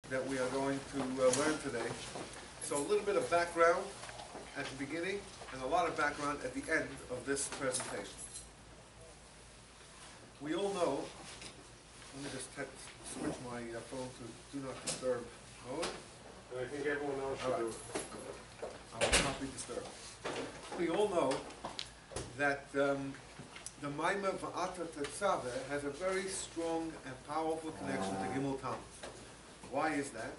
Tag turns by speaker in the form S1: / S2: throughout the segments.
S1: that we are going to learn today. So a little bit of background at the beginning and a lot of background at the end of this presentation. We all know, let me just switch my phone to Do Not Disturb mode.
S2: And I think everyone else should do it.
S1: I will not be disturbed. We all know that the Maimah Va'ata Tetzaveh has a very strong and powerful connection to Gimmel Tammuz. Why is that?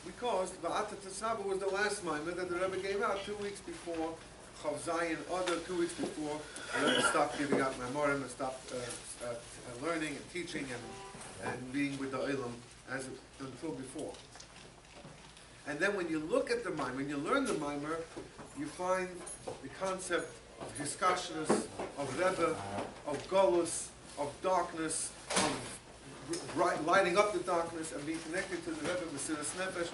S1: Because Va'ata Tetzaveh was the last Maimah that the Rebbe gave out 2 weeks before Chof Zayin, other 2 weeks before the Rebbe stopped giving out Maimorim and stopped learning and teaching and being with the Olam until before. And then when you look at the Maimah, when you learn the Maimah, you find the concept of Hiskashnus, of Rebbe, of Golus, of darkness, of lighting up the darkness and being connected to the Rebbe, Mesiras Nefesh,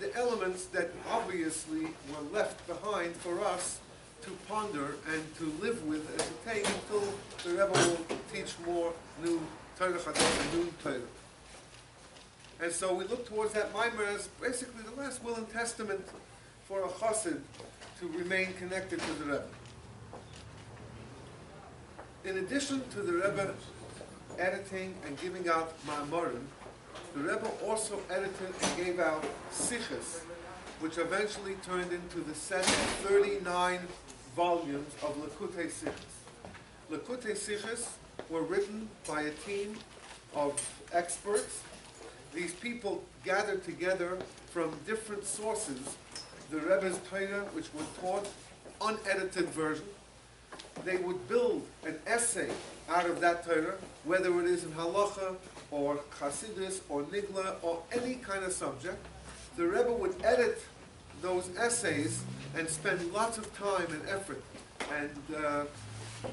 S1: the elements that obviously were left behind for us to ponder and to live with and to take until the Rebbe will teach more new Torah Chadash and new Torah. And so we look towards that Maimah as basically the last will and testament for a chassid to remain connected to the Rebbe. In addition to the Rebbe editing and giving out Ma'amorim, the Rebbe also edited and gave out Sichos, which eventually turned into the set of 39 volumes of Likutei Sichos. Likutei Sichos were written by a team of experts. These people gathered together from different sources the Rebbe's Torah, which was taught, unedited version. They would build an essay out of that Torah, whether it is in halacha or chassidus or nigla or any kind of subject. The Rebbe would edit those essays and spend lots of time and effort and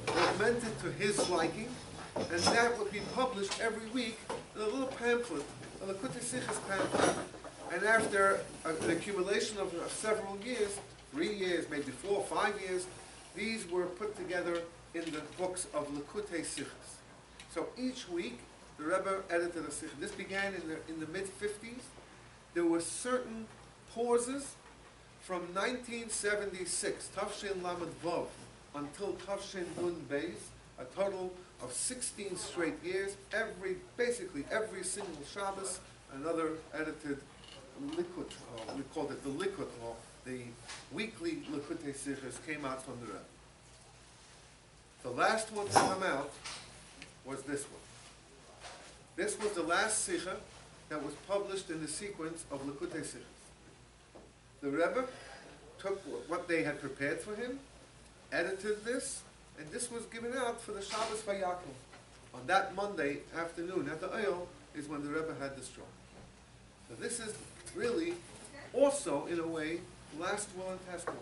S1: augment it to his liking, and that would be published every week in a little pamphlet, a Likutei Sichos pamphlet. And after an accumulation of several years, 3 years, maybe 4 or 5 years, these were put together in the books of Likutei Sichos. So each week, the Rebbe edited a Sichos. This began in the mid-50s. There were certain pauses from 1976, Tafshin Lamed Vav, until Tafshin Nun Beis, a total of 16 straight years. Basically every single Shabbos, another edited Likut, we called it the Likut, or the weekly Likutei Sichos came out from the Rebbe. The last one to come out was this one. This was the last Sicha that was published in the sequence of Likutei Sichos. The Rebbe took what they had prepared for him, edited this, and this was given out for the Shabbos Vayakel. On that Monday afternoon at the Oil is when the Rebbe had the stroke. So this is really also, in a way, last will and testament.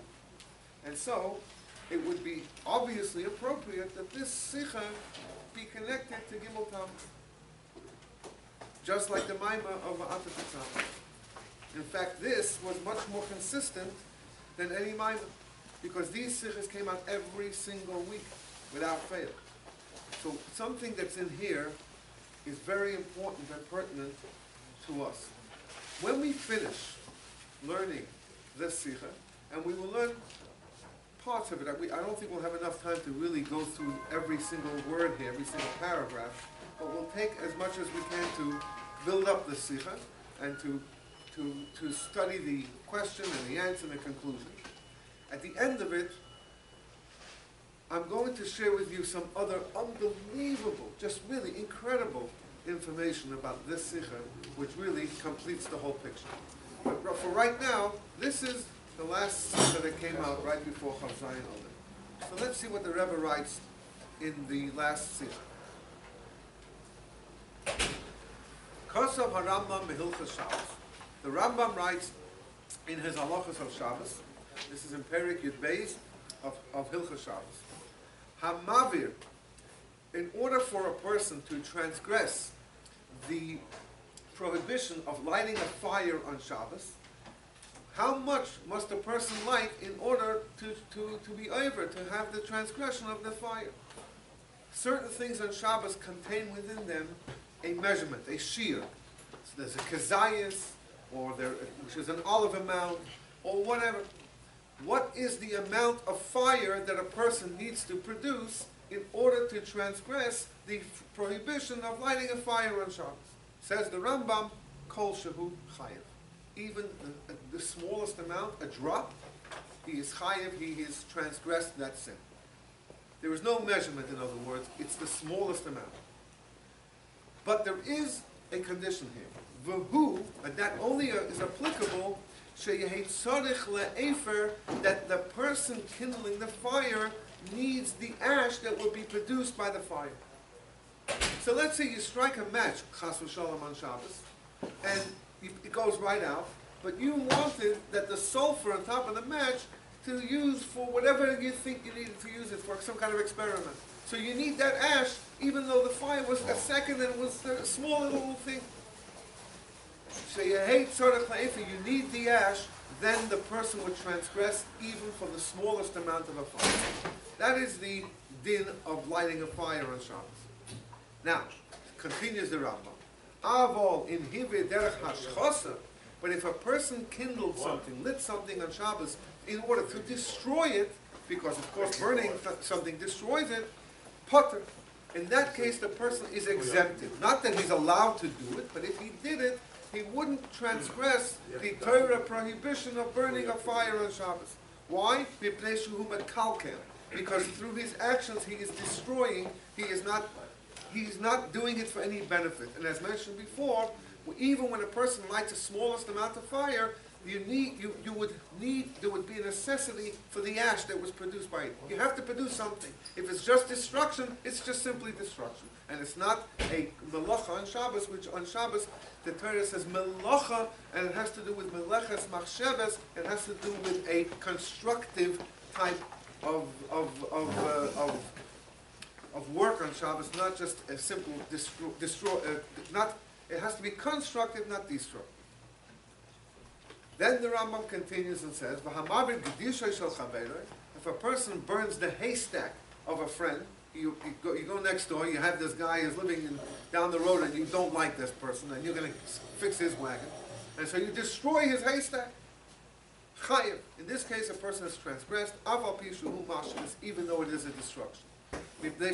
S1: And so, it would be obviously appropriate that this Sicha be connected to Gimmel Tammuz, just like the Maimah of Va'ata Tetzaveh. In fact, this was much more consistent than any Maimah, because these Sichos came out every single week, without fail. So something that's in here is very important and pertinent to us. When we finish learning this Sicha, and we will learn parts of it, I don't think we'll have enough time to really go through every single word here, every single paragraph, but we'll take as much as we can to build up the Sicha and to study the question and the answer and the conclusion. At the end of it, I'm going to share with you some other unbelievable, just really incredible information about this Sicha, which really completes the whole picture. But for right now, this is the last Sicha that came out right before Chof Zayin Olim. So let's see what the Rebbe writes in the last Sicha. Kosav HaRambam Mehilchas Shabbos. The Rambam writes in his halachas of Shabbos, this is in Perik Yud Beis of Hilchas Shabbos. Hamavir, in order for a person to transgress the prohibition of lighting a fire on Shabbos, how much must a person light in order to be over, to have the transgression of the fire? Certain things on Shabbos contain within them a measurement, a shear. there's a kazayas, or there, which is an olive amount, or whatever. What is the amount of fire that a person needs to produce in order to transgress the prohibition of lighting a fire on Shabbos? Says the Rambam, Kol Shehu Chayev. Even the smallest amount, a drop, he is Chayev, he is transgressed that sin. There is no measurement, in other words, it's the smallest amount. But there is a condition here. V'hu, and that only is applicable, sheyehi tzarich le'efer, that the person kindling the fire needs the ash that will be produced by the fire. So let's say you strike a match, chas v'shalom on Shabbos, and it goes right out, but you wanted that the sulfur on top of the match to use for whatever you think you needed to use it for, some kind of experiment. So you need that ash, even though the fire was a second and it was a small little thing. So you hate tzarech la'efer, you need the ash, then the person would transgress even for the smallest amount of a fire. That is the din of lighting a fire on Shabbos. Now, continues the Rambam. Avol in hive derech hashchosa, but if a person kindled something, lit something on Shabbos in order to destroy it, because of course burning something destroys it, potter. In that case, the person is exempted. Not that he's allowed to do it, but if he did it, he wouldn't transgress the Torah prohibition of burning a fire on Shabbos. Why? Because through his actions he is destroying, he's not doing it for any benefit. And as mentioned before, even when a person lights the smallest amount of fire, there would be a necessity for the ash that was produced by it. You have to produce something. If it's just destruction, it's just simply destruction. And it's not a melacha on Shabbos, which on Shabbos the Torah says melacha, and it has to do with meleches machsheves, it has to do with a constructive type of work on Shabbos, not just a simple destroy. It has to be constructive, not destructive. Then the Rambam continues and says, if a person burns the haystack of a friend, you go next door, you have this guy who's living down the road and you don't like this person and you're going to fix his wagon. And so you destroy his haystack. Chayev. In this case, a person is transgressed, even though it is a destruction. Because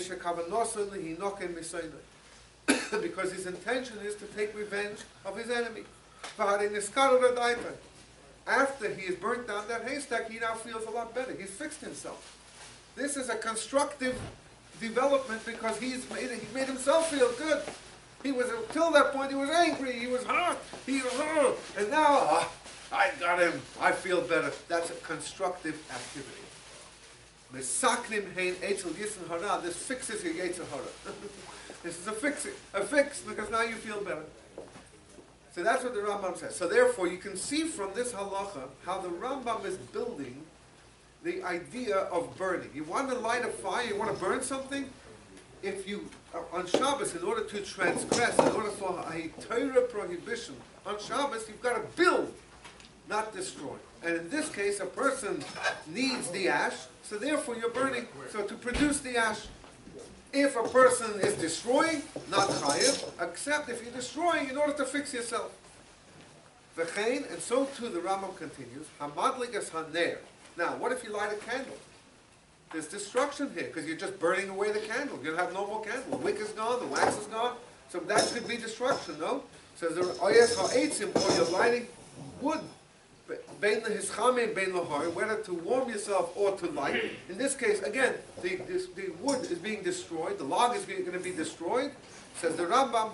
S1: his intention is to take revenge of his enemy. After he has burnt down that haystack, he now feels a lot better. He's fixed himself. This is a constructive development because he made himself feel good. He was, until that point, he was angry, he was hurt, and now, I got him, I feel better. That's a constructive activity. This fixes your yetzer hara. This is a fix, because now you feel better. So that's what the Rambam says. So therefore, you can see from this halacha how the Rambam is building the idea of burning. You want to light a fire, you want to burn something? If you, on Shabbos, in order to transgress, in order for a Torah prohibition, on Shabbos, you've got to build, not destroy. And in this case, a person needs the ash, so therefore you're burning, so to produce the ash. If a person is destroying, not chayiv, except if you're destroying in order to fix yourself. V'chein, and so too the Rambam continues, hamadligas haner. Now, what if you light a candle? There's destruction here, because you're just burning away the candle. You don't have no more candle. The wick is gone, the wax is gone. So that could be destruction, no? Says the oyes ha'etzim, or you're lighting wood. Whether to warm yourself or to light. In this case, again, the wood is being destroyed, the log is going to be destroyed. Says the Rambam,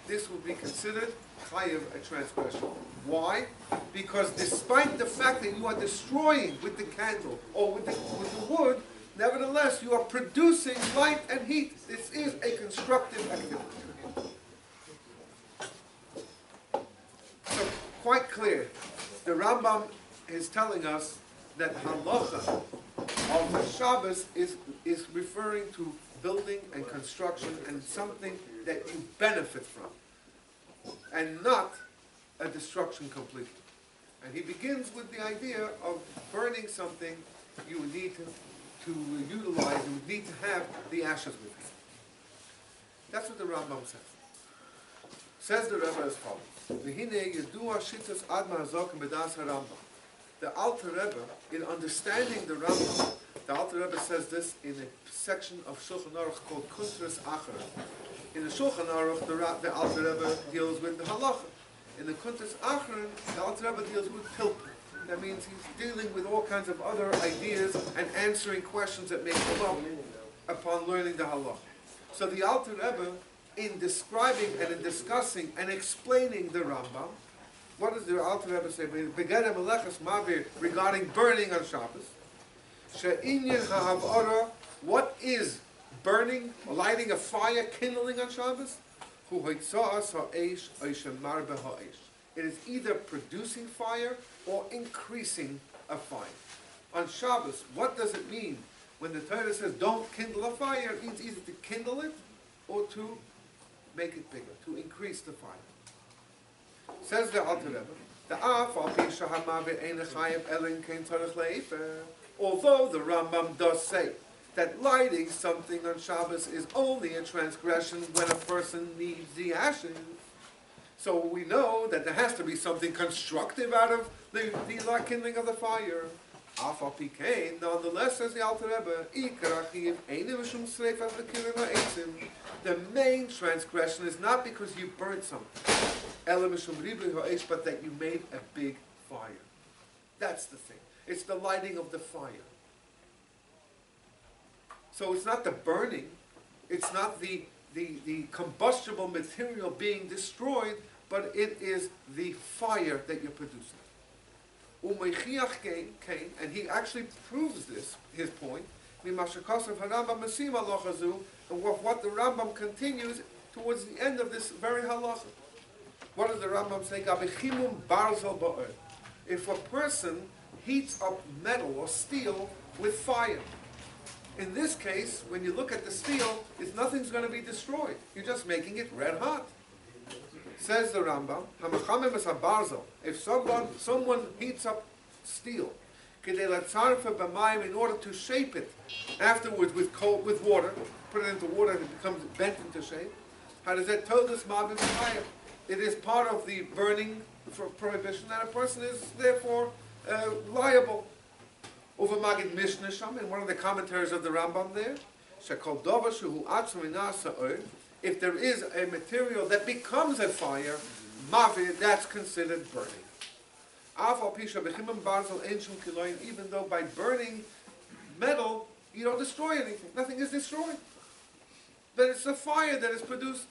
S1: this would be considered chayev, a transgression. Why? Because despite the fact that you are destroying with the candle or with the wood, nevertheless you are producing light and heat. This is a constructive activity. So, quite clear. The Rambam is telling us that halacha of the Shabbos is referring to building and construction and something that you benefit from, and not a destruction completely. And he begins with the idea of burning something you would need to utilize, you would need to have the ashes with you. That's what the Rambam says. Says the Rebbe as follows. V'hinei yedua shitas adma hazokim b'das harambam. The Alter Rebbe, in understanding the Rambam, the Alter Rebbe says this in a section of Shulchan Aruch called Kuntras Achara. In the Shulchan Aruch, the Alter Rebbe deals with the halacha. In the Kuntras Achara, the Alter Rebbe deals with pilpul. That means he's dealing with all kinds of other ideas and answering questions that may come up upon learning the halacha. So the Alter Rebbe, in describing and in discussing and explaining the Rambam, what does the Alter Rebbe say? Regarding burning on Shabbos. What is burning, lighting a fire, kindling on Shabbos? It is either producing fire or increasing a fire. On Shabbos, what does it mean when the Torah says don't kindle a fire? It means either to kindle it or to make it bigger, to increase the fire. Says the Alter Rebbe, although the Rambam does say that lighting something on Shabbos is only a transgression when a person needs the ashes, so we know that there has to be something constructive out of the kindling of the fire. Nonetheless, says the Alter Rebbe, the main transgression is not because you burnt something, but that you made a big fire. That's the thing. It's the lighting of the fire. So it's not the burning, it's not the combustible material being destroyed, but it is the fire that you're producing. And he actually proves this, his point, and what the Rambam continues towards the end of this very halacha. What does the Rambam say? If a person heats up metal or steel with fire, in this case, when you look at the steel, nothing's going to be destroyed. You're just making it red hot. Says the Rambam, if someone heats up steel, in order to shape it afterwards with water, put it into water and it becomes bent into shape, how does that tell this mabim fire? It is part of the burning prohibition that a person is therefore liable. Over Magid Mishnah Sham, in one of the commentaries of the Rambam there, if there is a material that becomes a fire, mavid, that's considered burning. Even though by burning metal, you don't destroy anything. Nothing is destroyed. But it's the fire that is produced.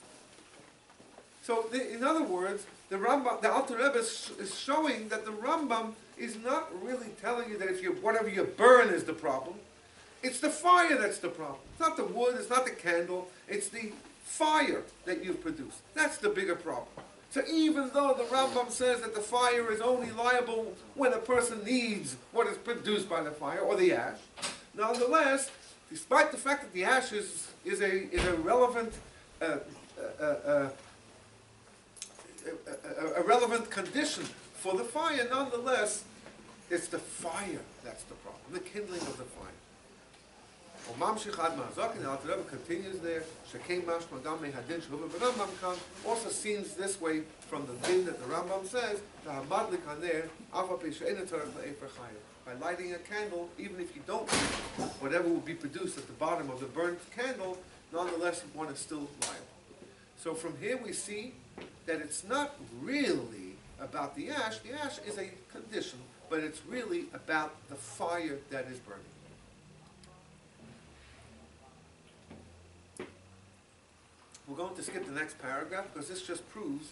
S1: So, in other words, the Rambam, the Alter Rebbe is showing that the Rambam is not really telling you that if whatever you burn is the problem. It's the fire that's the problem. It's not the wood, it's not the candle, it's the fire that you've produced. That's the bigger problem. So even though the Rambam says that the fire is only liable when a person needs what is produced by the fire, or the ash, nonetheless, despite the fact that the ash is a relevant a relevant condition for the fire, nonetheless, it's the fire that's the problem, the kindling of the fire. The Alter Rebbe continues there, also seems this way from the din that the Rambam says, by lighting a candle, even if you don't need whatever will be produced at the bottom of the burnt candle, nonetheless one is still liable. So from here we see that it's not really about the ash. The ash is a condition, but it's really about the fire that is burning. We're going to skip the next paragraph because this just proves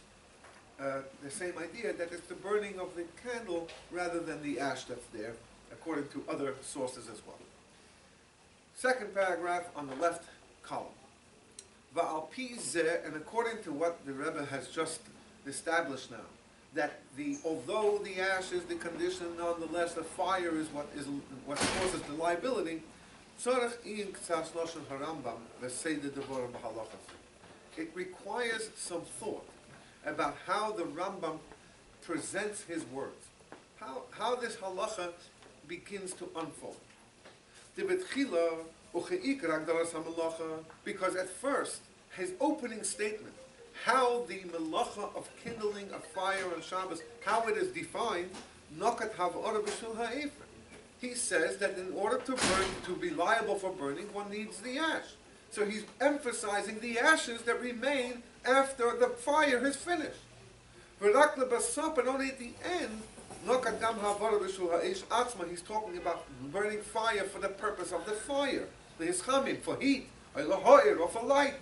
S1: the same idea, that it's the burning of the candle rather than the ash that's there, according to other sources as well. Second paragraph on the left column. Va'al pi zeh, and according to what the Rebbe has just established now, that although the ash is the condition, nonetheless the fire is what causes the liability. It requires some thought about how the Rambam presents his words, how this halacha begins to unfold. Because at first, his opening statement how the melacha of kindling a fire on Shabbos, how it is defined, nokat hav'ora b'shul ha'efer. He says that in order to burn, to be liable for burning, one needs the ash. So he's emphasizing the ashes that remain after the fire is finished. V'rak lebasop, and only at the end, nokat gam hav'ora b'shul ha'esh atzma, he's talking about burning fire for the purpose of the fire, the hischamim, for heat, or for light.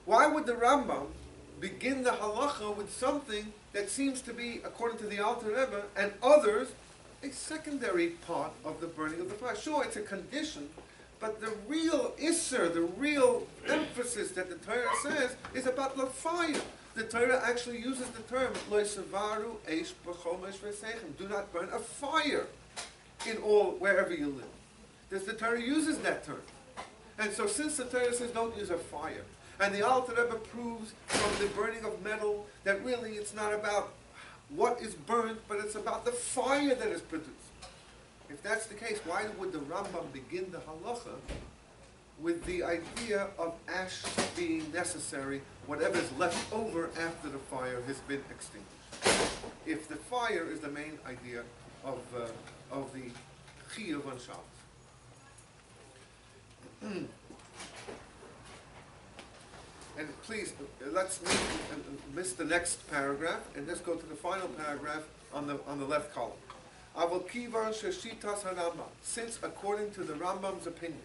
S1: Why would the Rambam begin the halacha with something that seems to be, according to the Alter Rebbe and others, a secondary part of the burning of the fire? Sure, it's a condition, but the real isser, the real emphasis that the Torah says is about the fire. The Torah actually uses the term lo sevaru eish b'chomesh v'seichem. Do not burn a fire in all wherever you live. The Torah uses that term, and so since the Torah says don't use a fire, and the Alter Rebbe proves from the burning of metal that really it's not about what is burnt, but it's about the fire that is produced. If that's the case, why would the Rambam begin the halacha with the idea of ash being necessary, whatever is left over after the fire has been extinguished? If the fire is the main idea of the chiyuv on Shabbos. And please, let's miss the next paragraph, and let's go to the final paragraph on the left column. Avol kivan sheshitas harambam. Since, according to the Rambam's opinion,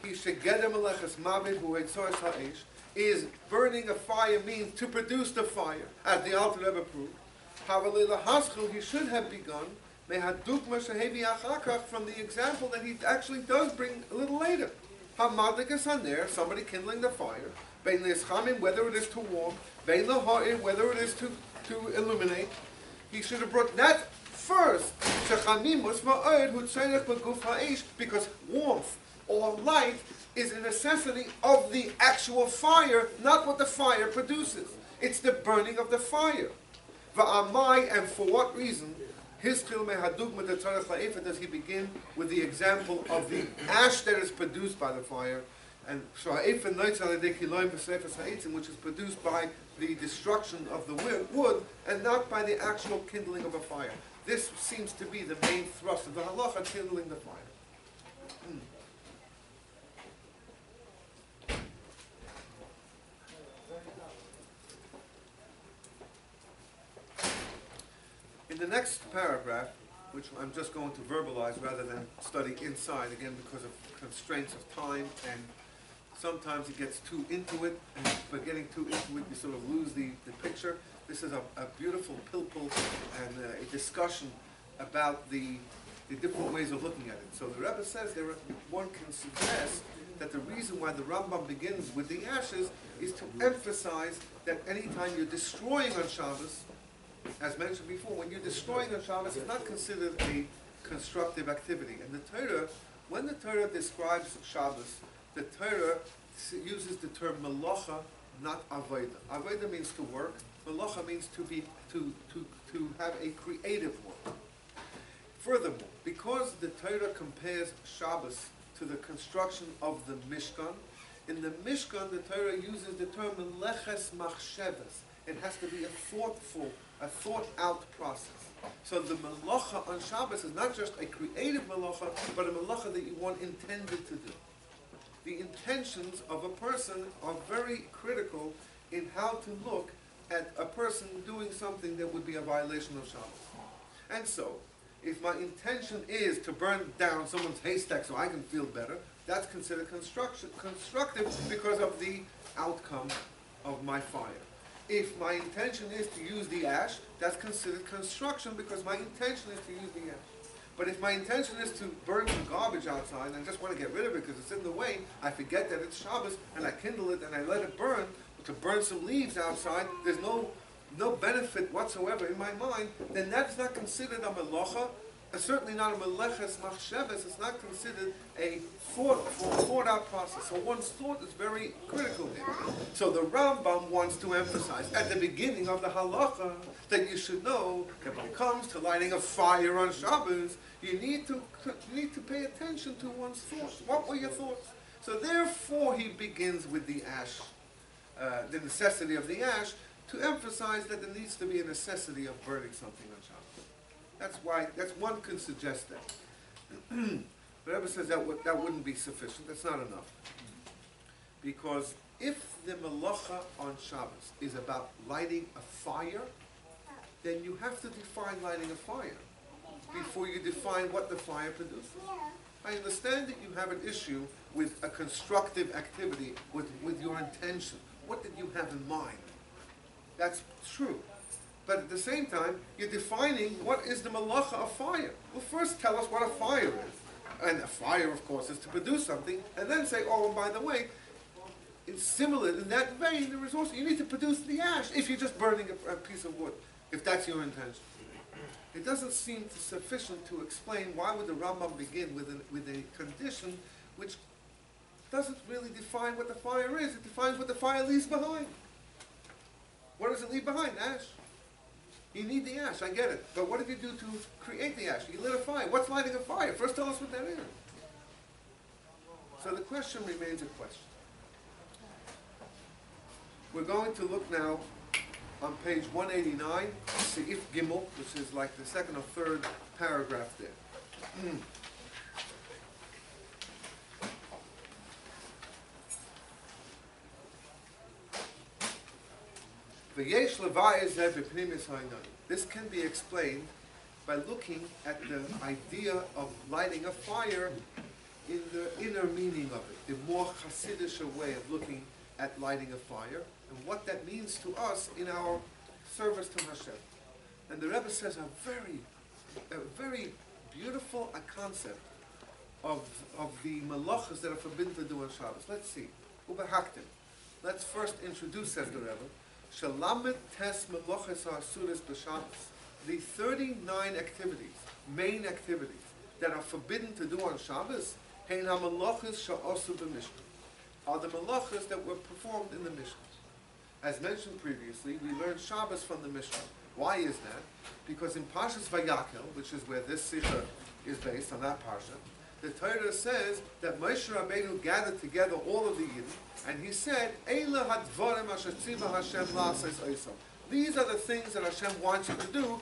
S1: he shegedem meleches mavid hu etzoros ha'esh, is burning a fire means to produce the fire, as the Alter Rebbe proved. Havalei lahaschil, he should have begun mehadugma shehevi achakach, from the example that he actually does bring a little later. Hamadlik is on there, somebody kindling the fire. Bein l'eschamim, whether it is to warm, bein l'ha'ir, whether it is to illuminate. He should have brought that first. Shechamimus va'od hu tzorech b'guf ha'esh, because warmth or light is a necessity of the actual fire, not what the fire produces. It's the burning of the fire. Va'amai, and for what reason? His chilme hadugma de tzorech la'efer, does he begin with the example of the ash that is produced by the fire? And so ha'efer noitz alei kiloim v'seifas ha'etzim, which is produced by the destruction of the wood, and not by the actual kindling of a fire. This seems to be the main thrust of the halacha, kindling the fire. In the next paragraph, which I'm just going to verbalize rather than study inside, again because of constraints of time, and sometimes it gets too into it, and by getting too into it you sort of lose the picture. This is a beautiful pilpul and a discussion about the different ways of looking at it. So the Rebbe says one can suggest that the reason why the Rambam begins with the ashes is to emphasize that anytime you're destroying on Shabbos, as mentioned before, when you're destroying on Shabbos, it's not considered a constructive activity. And the Torah, when the Torah describes Shabbos, the Torah uses the term melacha, not avodah. Avodah means to work. Melacha means to have a creative work. Furthermore, because the Torah compares Shabbos to the construction of the Mishkan, in the Mishkan the Torah uses the term meleches machsheves. It has to be a thought-out process. So the melacha on Shabbos is not just a creative melacha, but a melacha that one intended to do. The intentions of a person are very critical in how to look at a person doing something that would be a violation of Shabbos. And so, if my intention is to burn down someone's haystack so I can feel better, that's considered constructive because of the outcome of my fire. If my intention is to use the ash, that's considered construction because my intention is to use the ash. But if my intention is to burn some garbage outside and I just want to get rid of it because it's in the way, I forget that it's Shabbos and I kindle it and I let it burn, to burn some leaves outside, there's no benefit whatsoever in my mind, then that's not considered a melacha, certainly not a meleches machsheves. It's not considered a thought out process. So one's thought is very critical here. So the Rambam wants to emphasize at the beginning of the halacha that you should know that when it comes to lighting a fire on Shabbos, you need to pay attention to one's thoughts. What were your thoughts? So therefore he begins with the ash, the necessity of the ash, to emphasize that there needs to be a necessity of burning something on Shabbos. That's one can suggest that. But Rebbe says that wouldn't be sufficient, that's not enough. Because if the melacha on Shabbos is about lighting a fire, then you have to define lighting a fire before you define what the fire produces. I understand that you have an issue with a constructive activity, with your intention. What did you have in mind? That's true. But at the same time, you're defining what is the malacha of fire. Well, first tell us what a fire is. And a fire, of course, is to produce something, and then say, oh, and by the way, it's similar in that vein, there is also, you need to produce the ash if you're just burning a piece of wood, if that's your intention. It doesn't seem sufficient to explain why would the Rambam begin with a condition which doesn't really define what the fire is. It defines what the fire leaves behind. What does it leave behind? Ash. You need the ash, I get it. But what did you do to create the ash? You lit a fire. What's lighting a fire? First tell us what that is. So the question remains a question. We're going to look now on page 189, Seif Gimmel, which is like the second or third paragraph there. This can be explained by looking at the idea of lighting a fire in the inner meaning of it, the more Hasidic way of looking at lighting a fire, and what that means to us in our service to Hashem. And the Rebbe says a very beautiful concept of the malachas that are forbidden to do on Shabbos. Let's see. Ubehaktim. Let's first introduce, says the Rebbe, Shalamet tes malachas ha'asuras b'Shabbos. The 39 activities, main activities, that are forbidden to do on Shabbos, hein ha'malachas sha'osu b'Mishkan, are the malachas that were performed in the Mishkan. As mentioned previously, we learned Shabbos from the Mishkan. Why is that? Because in Parshas Vayakel, which is where this Sikha is based on that Parsha, the Torah says that Moshe Rabbeinu gathered together all of the Yidden, and he said, Eila hadvarim asher tziva Hashem la'asais oisam. These are the things that Hashem wants you to do.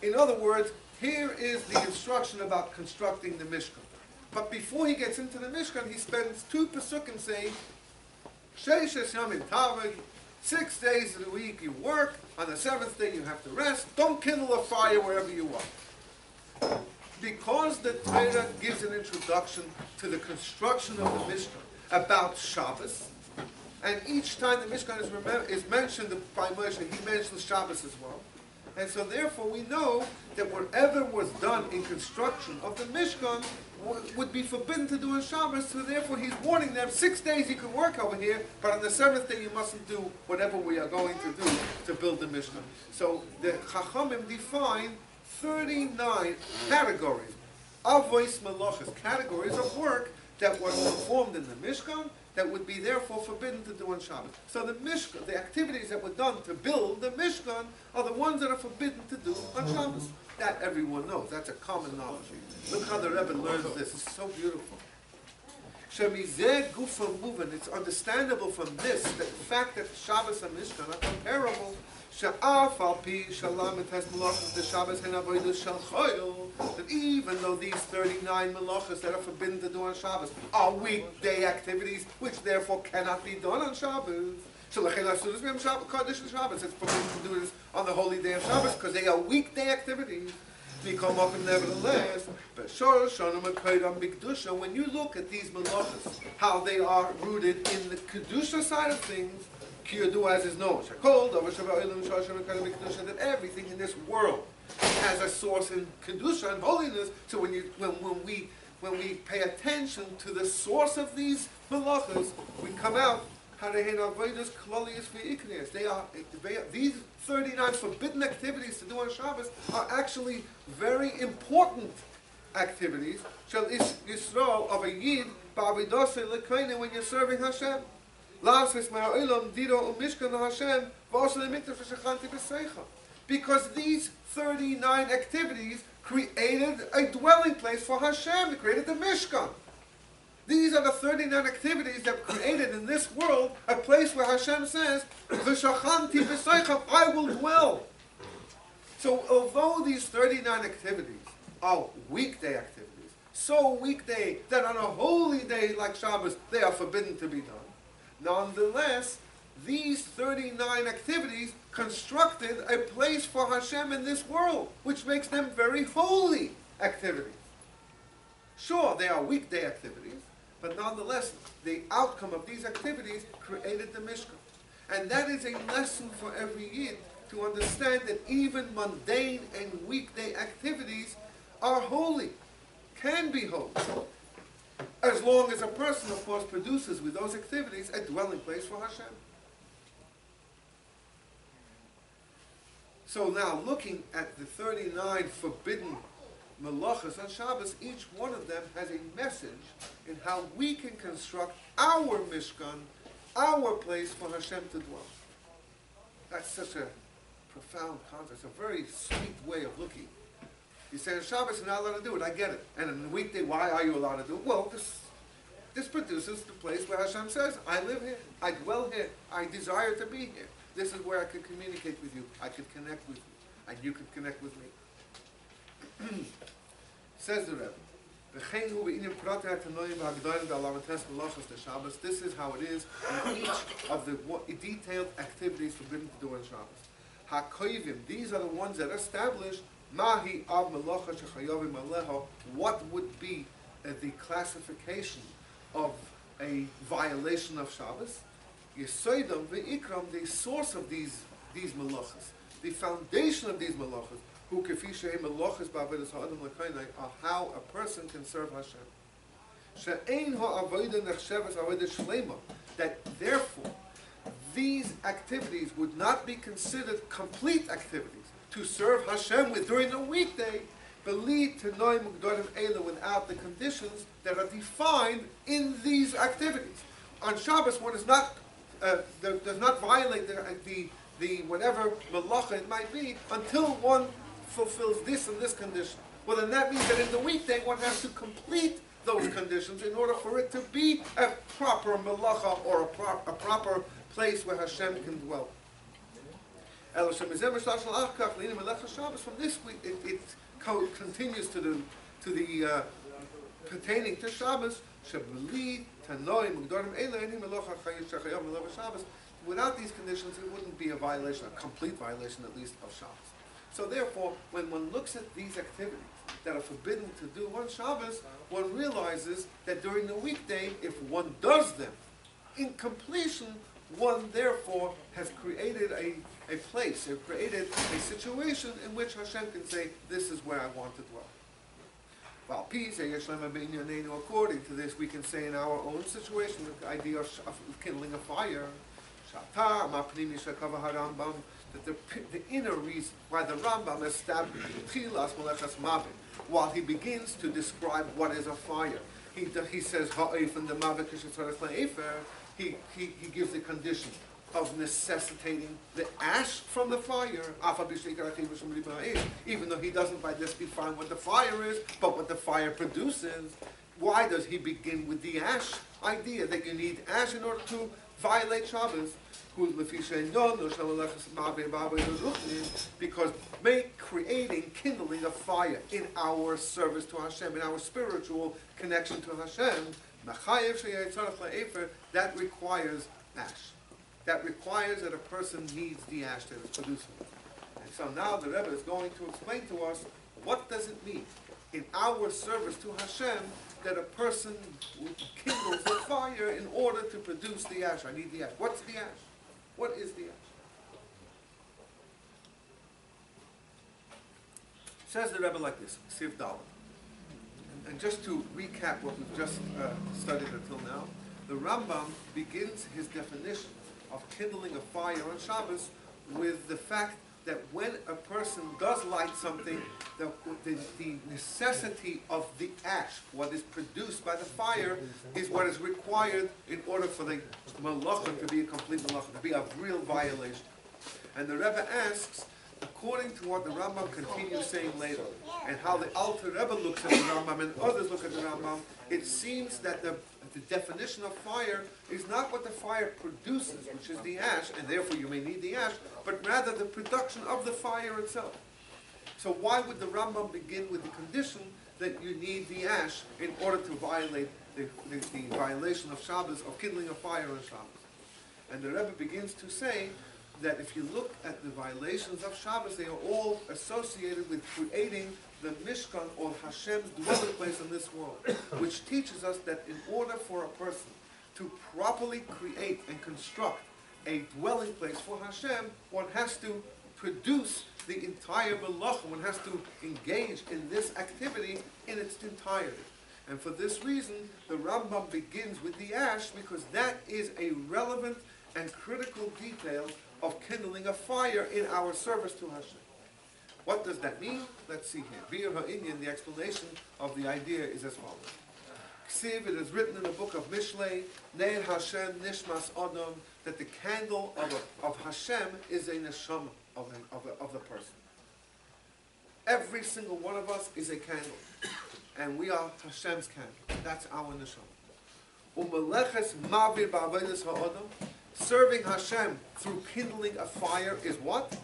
S1: In other words, here is the instruction about constructing the Mishkan. But before he gets into the Mishkan, he spends 2 pesukim saying, Sheishes yamim tavig, 6 days of the week you work, on the 7th day you have to rest, don't kindle a fire wherever you are. Because the Torah gives an introduction to the construction of the Mishkan about Shabbos, and each time the Mishkan is mentioned by Moshe, he mentions Shabbos as well. And so therefore we know that whatever was done in construction of the Mishkan would be forbidden to do on Shabbos, so therefore he's warning them, 6 days you can work over here, but on the 7th day you mustn't do whatever we are going to do to build the Mishkan. So the Chachamim define 39 categories, avois malachas, categories of work that were performed in the Mishkan that would be therefore forbidden to do on Shabbos. So the Mishkan, the activities that were done to build the Mishkan are the ones that are forbidden to do on Shabbos. That everyone knows. That's a common knowledge. Look how the Rebbe learns this. It's so beautiful. Shemizeh gufa moving. It's understandable from this that the fact that Shabbos and Mishkan are comparable. She'af al pi shalam et has malachas the Shabbos hen avodas shel choil. That even though these 39 malachas that are forbidden to do on Shabbos are weekday activities, which therefore cannot be done on Shabbos. It's forbidden to do this on the holy day of Shabbos because they are weekday activities. We come up and nevertheless, when you look at these malachas, how they are rooted in the kedusha side of things, as is known, that everything in this world has a source in kedusha and holiness. So when we pay attention to the source of these malachas, we come out. They are these 39 forbidden activities to do on Shabbos are actually very important activities. Shall Yisrael of a Yid when you're serving Hashem. Because these 39 activities created a dwelling place for Hashem. They created the Mishkan. These are the 39 activities that created in this world a place where Hashem says, "V'shachanti b'seicham," I will dwell. So although these 39 activities are weekday activities, so weekday that on a holy day like Shabbos they are forbidden to be done, nonetheless, these 39 activities constructed a place for Hashem in this world, which makes them very holy activities. Sure, they are weekday activities, but nonetheless, the outcome of these activities created the Mishkan. And that is a lesson for every Yid, to understand that even mundane and weekday activities are holy, can be holy, as long as a person, of course, produces with those activities a dwelling place for Hashem. So now, looking at the 39 forbidden melachas on Shabbos, each one of them has a message in how we can construct our Mishkan, our place for Hashem to dwell. That's such a profound concept. It's a very sweet way of looking. You say on Shabbos you're not allowed to do it, I get it. And on the weekday, why are you allowed to do it? Well, this produces the place where Hashem says, I live here, I dwell here, I desire to be here. This is where I can communicate with you, I can connect with you, and you can connect with me. Says the Rebbe, this is how it is in each of the detailed activities forbidden to do on Shabbos. Ha'koivim, these are the ones that establish mahi av melacha shechayavim aleha, what would be the classification of a violation of Shabbos. Yesoidam ve'ikram, the source of these melachas, the foundation of these melachas, who kefi she'ei melachas ba'avodas ha'adam l'kainai, are how a person can serve Hashem. She'ein ha'avodah nechsheves avodah shlema, that therefore these activities would not be considered complete activities to serve Hashem with during the weekday, believe to noy mugdorim ela, without the conditions that are defined in these activities. On Shabbos, one is not does not violate the whatever malacha it might be until one fulfills this and this condition. Well, then that means that in the weekday one has to complete those conditions in order for it to be a proper malacha or a proper place where Hashem can dwell. From this week, it continues to the pertaining to Shabbos. Without these conditions, it wouldn't be a violation, a complete violation at least, of Shabbos. So therefore, when one looks at these activities that are forbidden to do on Shabbos, one realizes that during the weekday, if one does them in completion, one therefore has created a place, has created a situation in which Hashem can say, this is where I want to dwell. According to this, we can say in our own situation, the idea of kindling a fire, that the inner reason why the Rambam established while he begins to describe what is a fire, he says he gives the condition of necessitating the ash from the fire, even though he doesn't by this define what the fire is, but what the fire produces. Why does he begin with the ash idea, that you need ash in order to violate Shabbos? Because creating, kindling a fire in our service to Hashem, in our spiritual connection to Hashem, that requires ash. That requires that a person needs the ash that is producing it. And so now the Rebbe is going to explain to us, what does it mean in our service to Hashem that a person kindles the fire in order to produce the ash? I need the ash. What's the ash? What is the ash? Says the Rebbe like this, Siv Dalet. And just to recap what we've just studied until now, the Rambam begins his definition of kindling a fire on Shabbos with the fact that when a person does light something, the necessity of the ash, what is produced by the fire, is what is required in order for the malacha to be a complete malacha, to be a real violation. And the Rebbe asks according to what the Rambam continues saying later, and how the Alter Rebbe looks at the Rambam and others look at the Rambam, it seems that the definition of fire is not what the fire produces, which is the ash, and therefore you may need the ash, but rather the production of the fire itself. So why would the Rambam begin with the condition that you need the ash in order to violate the violation of Shabbos, of kindling a fire on Shabbos? And the Rebbe begins to say that if you look at the violations of Shabbos, they are all associated with creating the Mishkan, or Hashem's dwelling place in this world, which teaches us that in order for a person to properly create and construct a dwelling place for Hashem, one has to produce the entire Melacha, one has to engage in this activity in its entirety. And for this reason, the Rambam begins with the ash, because that is a relevant and critical detail of kindling a fire in our service to Hashem. What does that mean? Let's see here. Bir ha'inyan, the explanation of the idea is as follows. Ksiv, it is written in the book of Mishlei, Neir Hashem Nishmas Adam, that the candle of Hashem is a neshama of the person. Every single one of us is a candle, and we are Hashem's candle. That's our neshama. Umeleches mavir ba'avodas ha'adam, serving Hashem through kindling a fire is what?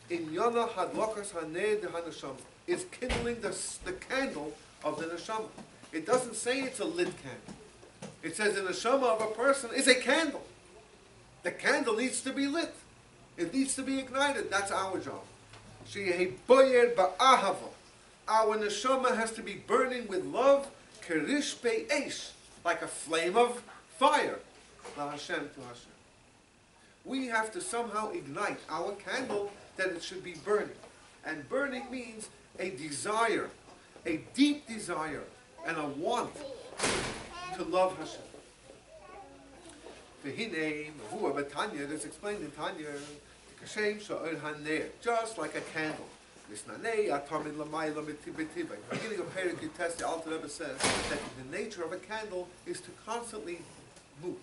S1: In Yana Hadlokas Haneh de Hanashama, is kindling the candle of the neshama. It doesn't say it's a lit candle. It says the neshama of a person is a candle. The candle needs to be lit. It needs to be ignited. That's our job. Sheyehi boyer ba'ahava. Our neshama has to be burning with love, kerish be'esh, like a flame of fire. La Hashem to Hashem. We have to somehow ignite our candle that it should be burning. And burning means a desire, a deep desire, and a want to love Hashem. V'hinei mavua b'Tanya, it is explained in Tanya, k'shem sha'or haner, just like a candle. Misnanei atamid l'mayla b'tibai. Beginning of Perek Yutes, the Alter Rebbe says that the nature of a candle is to constantly move.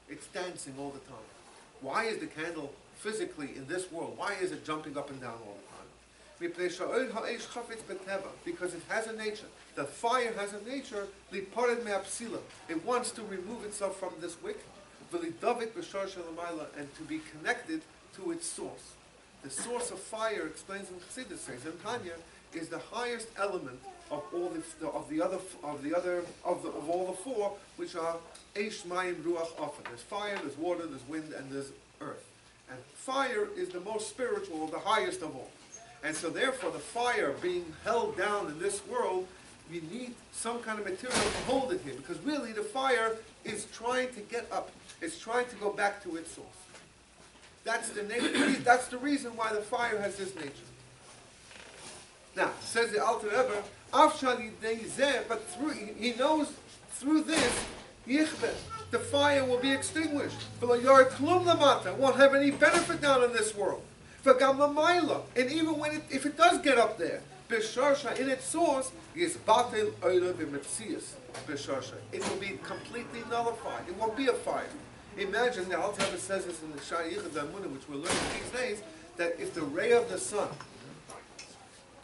S1: It's dancing all the time. Why is the candle physically in this world, why is it jumping up and down all the time? Because it has a nature. The fire has a nature. It wants to remove itself from this wick, and to be connected to its source. The source of fire, explains in Chassidus, says in Tanya, is the highest element of all all the four, which are Eish, Mayim, Ruach, Afa. There's fire, there's water, there's wind, and there's earth. And fire is the most spiritual, the highest of all. And so therefore, the fire being held down in this world, we need some kind of material to hold it here. Because really, the fire is trying to get up. It's trying to go back to its source. That's the nature. That's the reason why the fire has this nature. Now, says the Alter Rebbe, but he knows through this, the fire will be extinguished. It won't have any benefit down in this world. And even if it does get up there, in its source, it will be completely nullified. It won't be a fire. Imagine, the Alter Rebbe says this in the Shaykh Zamun, which we're learning these days, that if the ray of the sun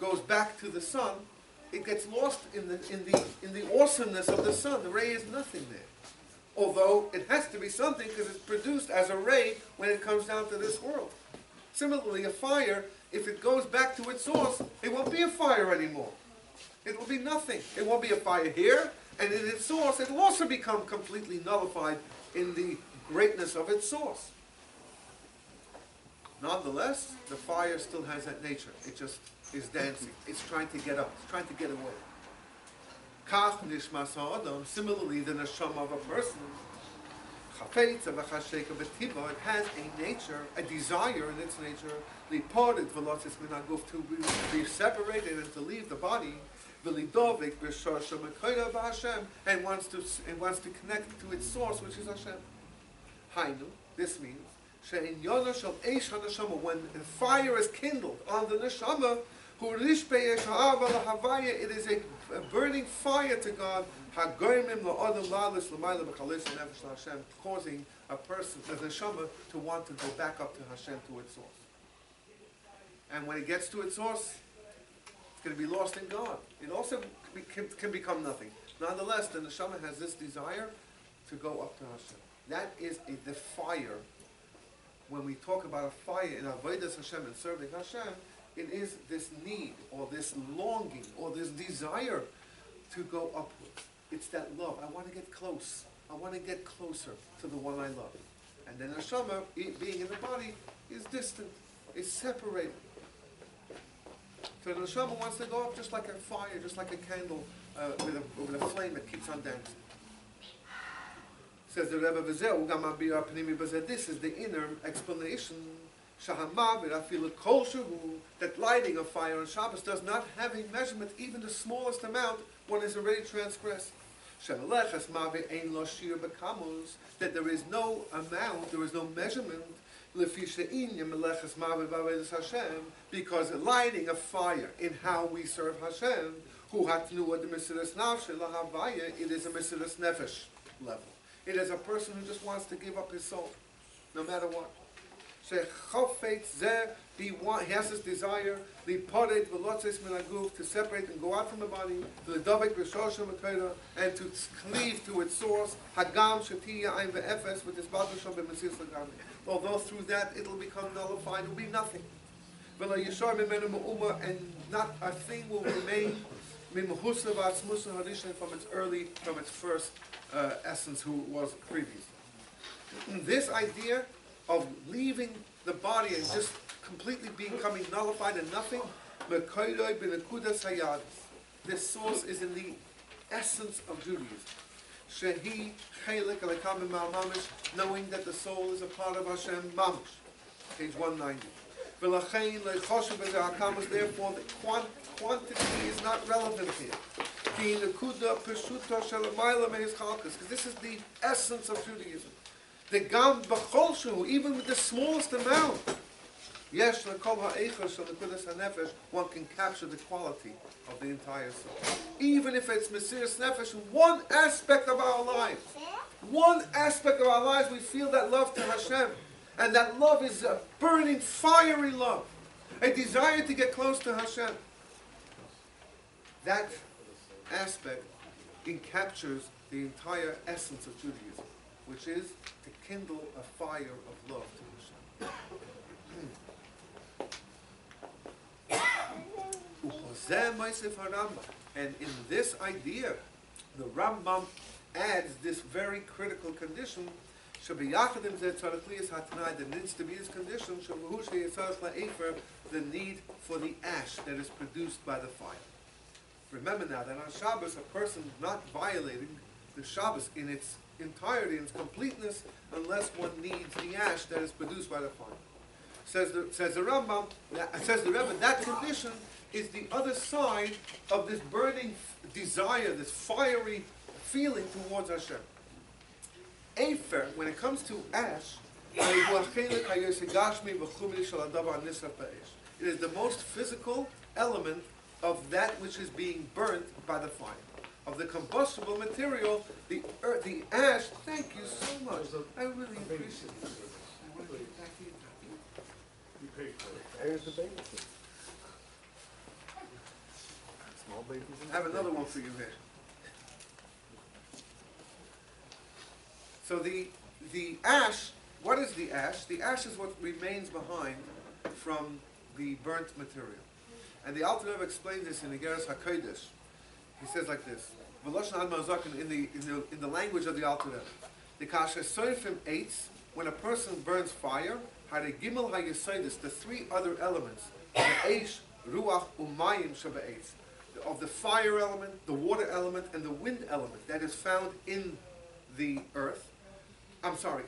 S1: goes back to the sun, it gets lost in the awesomeness of the sun. The ray is nothing there. Although it has to be something because it's produced as a ray when it comes down to this world. Similarly, a fire, if it goes back to its source, it won't be a fire anymore. It will be nothing. It won't be a fire here, and in its source, it will also become completely nullified in the greatness of its source. Nonetheless, the fire still has that nature. It just is dancing. It's trying to get up. It's trying to get away. Kach nishmas ha'adam, similarly, the neshama of a person, it has a nature, a desire in its nature, to be separated and to leave the body, and wants to connect to its source, which is Hashem. Hainu, this means, when the fire is kindled on the neshama, it is a burning fire to God, causing a person, the neshama, to want to go back up to Hashem, to its source. And when it gets to its source, it's going to be lost in God. It also can become nothing. Nonetheless, the neshama has this desire to go up to Hashem. That is the fire. When we talk about a fire in avodas Hashem and serving Hashem, it is this need, or this longing, or this desire to go upwards. It's that love. I want to get close. I want to get closer to the one I love. And then neshama, being in the body, is distant. Is separated. So the neshama wants to go up just like a fire, just like a candle with a flame that keeps on dancing. Says the Rebbe, this is the inner explanation. That lighting of fire on Shabbos does not have a measurement, even the smallest amount, one is already transgressed. That there is no amount, there is no measurement, because lighting a fire in how we serve Hashem, it is a mesiras nefesh level. It is a person who just wants to give up his soul, no matter what. He has this desire to separate and go out from the body, and to cleave to its source, although through that it will become nullified, it will be nothing. And not a thing will remain from its first essence, who was previous. This idea of leaving the body and just completely becoming nullified and nothing, this source is in the essence of Judaism. Knowing that the soul is a part of Hashem Mamash. Page 190. Therefore, the quantity is not relevant here. Because this is the essence of Judaism. The gam b'cholshu, even with the smallest amount, one can capture the quality of the entire soul. Even if it's mesiras nefesh, one aspect of our lives, we feel that love to Hashem. And that love is a burning, fiery love. A desire to get close to Hashem. That aspect captures the entire essence of Judaism, which is to kindle a fire of love to Hashem. And in this idea, the Rambam adds this very critical condition. There needs to be this condition, the need for the ash that is produced by the fire. Remember now that on Shabbos, a person is not violating the Shabbos in its entirety, in its completeness, unless one needs the ash that is produced by the fire. Says the Rambam, says the Rebbe, that condition is the other side of this burning desire, this fiery feeling towards Hashem. Afer, when it comes to ash, it is the most physical element of that which is being burnt by the fire. Of the combustible material, the ash, thank you so much. I really appreciate it. I want to get back to you.
S2: You paid for it.
S3: There's the baby. Small babies.
S1: I have another one for you here. So the ash, what is the ash? The ash is what remains behind from the burnt material. And the Alter Rebbe explains this in the Geras HaKodesh. He says like this, in the language of the Alter Rebbe. The kasher soifim eitz, when a person burns fire, had a Gimmel Tammuz, the three other elements, the eish, ruach, umayim shabeitz, of the fire element, the water element, and the wind element that is found in the earth.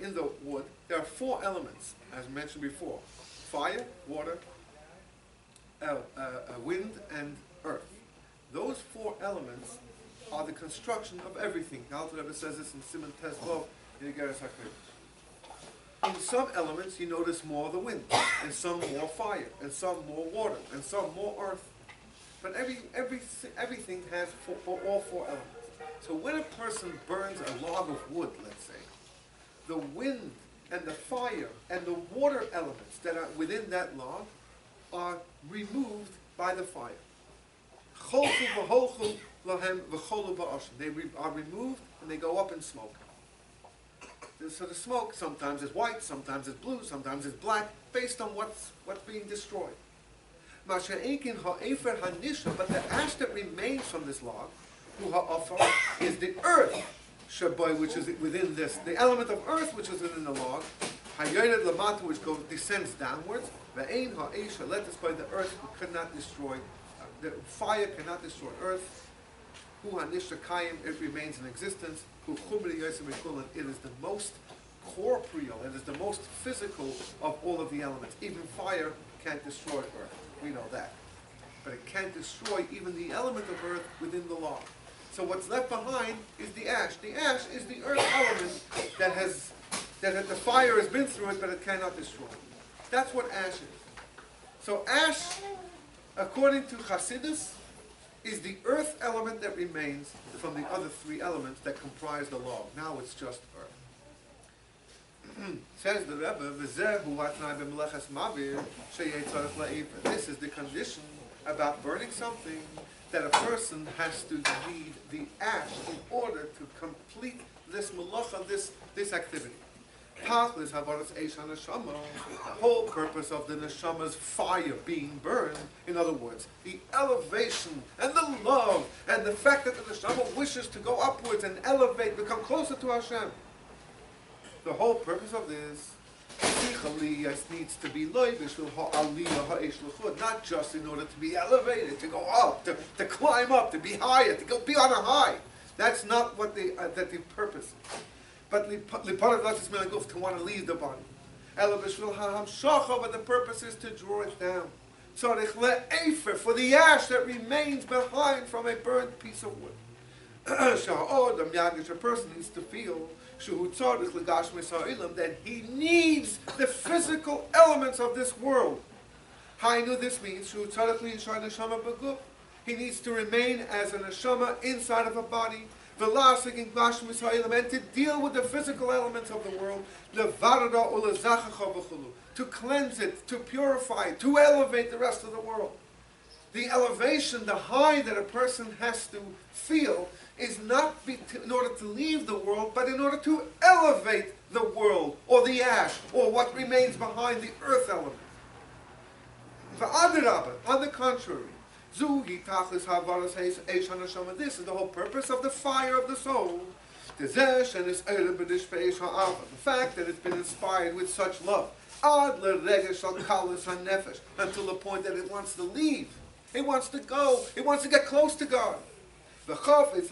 S1: In the wood. There are four elements, as mentioned before: fire, water, wind, and earth. Those four elements are the construction of everything. The Alter Rebbe says this in Sivan Tesvov in the Geras HaKodesh. In some elements, you notice more of the wind, and some more fire, and some more water, and some more earth. But everything has all four elements. So when a person burns a log of wood, let's say, the wind and the fire and the water elements that are within that log are removed by the fire. Cholchu v'holchu lahem v'cholu ba'ashen. They are removed and they go up in smoke. So the smoke sometimes is white, sometimes is blue, sometimes is black, based on what's being destroyed. Masha'ekin ha'efer hanisha, but the ash that remains from this log, hu ha'afar, is the earth, shaboy, which is within this, the element of earth which is within the log, hayored lamata, which descends downwards, ve'ein ha'esha, let us by the earth could not destroy, the fire cannot destroy earth, hu hanisha kayim, it remains in existence, hu chumri yosem mikulan, it is the most corporeal, it is the most physical of all of the elements. Even fire can't destroy earth. We know that. But it can't destroy even the element of earth within the log. So what's left behind is the ash. The ash is the earth element that the fire has been through it, but it cannot destroy. That's what ash is. So ash, according to Hasidus, is the earth element that remains from the other three elements that comprise the log. Now it's just earth. Says the Rebbe, this is the condition about burning something, that a person has to need the ash in order to complete this malacha, this activity. The whole purpose of the neshama's fire being burned, in other words, the elevation and the love and the fact that the neshama wishes to go upwards and elevate, become closer to Hashem. The whole purpose of this needs to be not just in order to be elevated, to go up, to climb up, to be higher, to go be on a high. That's not what the purpose is. But to want to leave the body. But the purpose is to draw it down. For the ash that remains behind from a burnt piece of wood. A person needs to feel that he needs the physical elements of this world. This means he needs to remain as a neshama inside of a body, and to deal with the physical elements of the world, to cleanse it, to purify it, to elevate the rest of the world. The elevation, the high that a person has to feel is not in order to leave the world, but in order to elevate the world, or the ash, or what remains behind the earth element. On the contrary, this is the whole purpose of the fire of the soul. The fact that it's been inspired with such love, until the point that it wants to leave. It wants to go. It wants to get close to God. The Chof is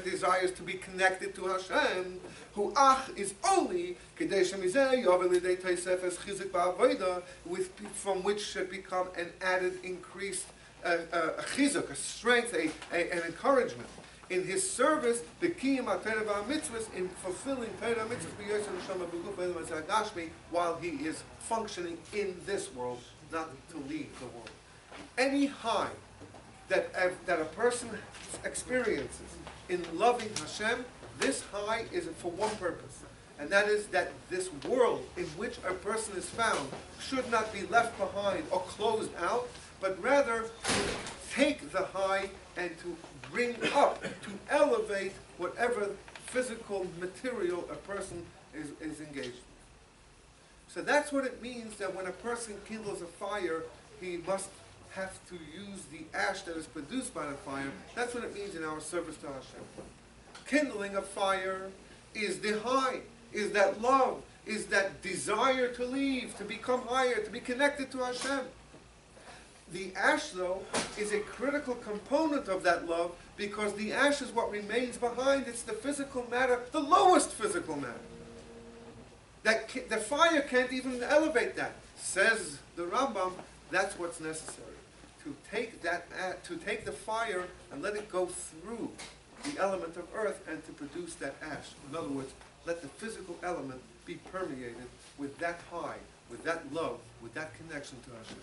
S1: desires to be connected to Hashem, who is only from which should become an added increased chizuk, a strength, an encouragement in his service, the kiyum mitzvahs, in fulfilling Torah mitzvahs while he is functioning in this world, not to leave the world. Any high that a person experiences in loving Hashem, this high is for one purpose, and that is that this world in which a person is found should not be left behind or closed out, but rather to take the high and to bring up, to elevate whatever physical material a person is engaged in. So that's what it means that when a person kindles a fire, he must have to use the ash that is produced by the fire. That's what it means in our service to Hashem. Kindling a fire is the high, is that love, is that desire to leave, to become higher, to be connected to Hashem. The ash, though, is a critical component of that love, because the ash is what remains behind. It's the physical matter, the lowest physical matter. The fire can't even elevate that. Says the Rambam, that's what's necessary. To take the fire and let it go through the element of earth and to produce that ash. In other words, let the physical element be permeated with that high, with that love, with that connection to Hashem.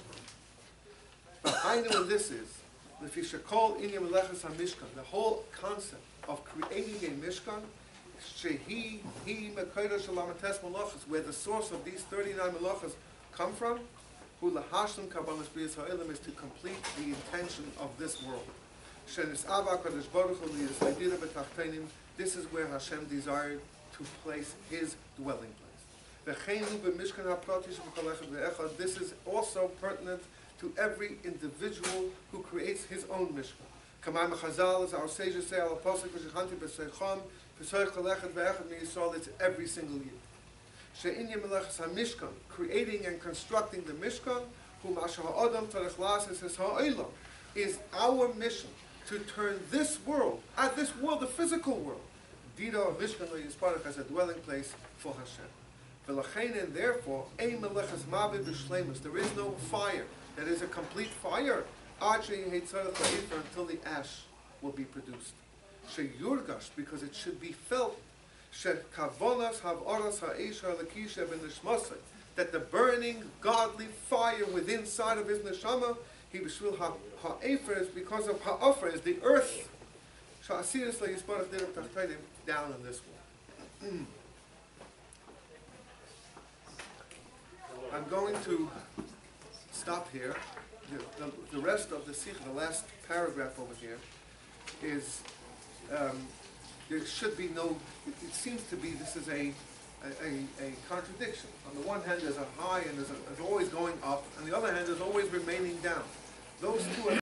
S1: But I know what this is. The whole concept of creating a mishkan, where the source of these 39 melachas come from, Hu lahashlim kabbalas briyas ha'olam is to complete the intention of this world. Shenis ava kadosh baruch hu liyisayidira b'tachtenim. This is where Hashem desired to place His dwelling place. V'cheinu b'mishkan ha'prati sheb'kol echad ve'echad. This is also pertinent to every individual who creates his own mishkan. Kamay Chazal, as our sages say, al pasuk v'shechanti b'seicham v'soich kol echad ve'echad miYisrael. It's every single year. She'inyan melechas ha'mishkan, creating and constructing the mishkan, hu ma'asher ha'adam tzarech la'ases es ha'olam, is our mission to turn this world, the physical world, Dida Mishkan Yisparach, as a dwelling place for Hashem. V'lachein, and therefore, ein melechas mavid b'shleimus. There is no fire that is a complete fire until the ash will be produced. Sheyurgash, because it should be felt. Shekavonas havoras ha'esha lekisha b'nishmasei, that the burning godly fire within inside of his neshama, he b'shvil ha'efer, is because of ha'ofer, is the earth. Sha'asiris le'yisparach derech tachtenim, down in this world. I'm going to stop here. The rest of the sikh, the last paragraph over here, is there should be no. It seems to be this is a contradiction. On the one hand, there's a high and there's always going up, and on the other hand, there's always remaining down. Those two are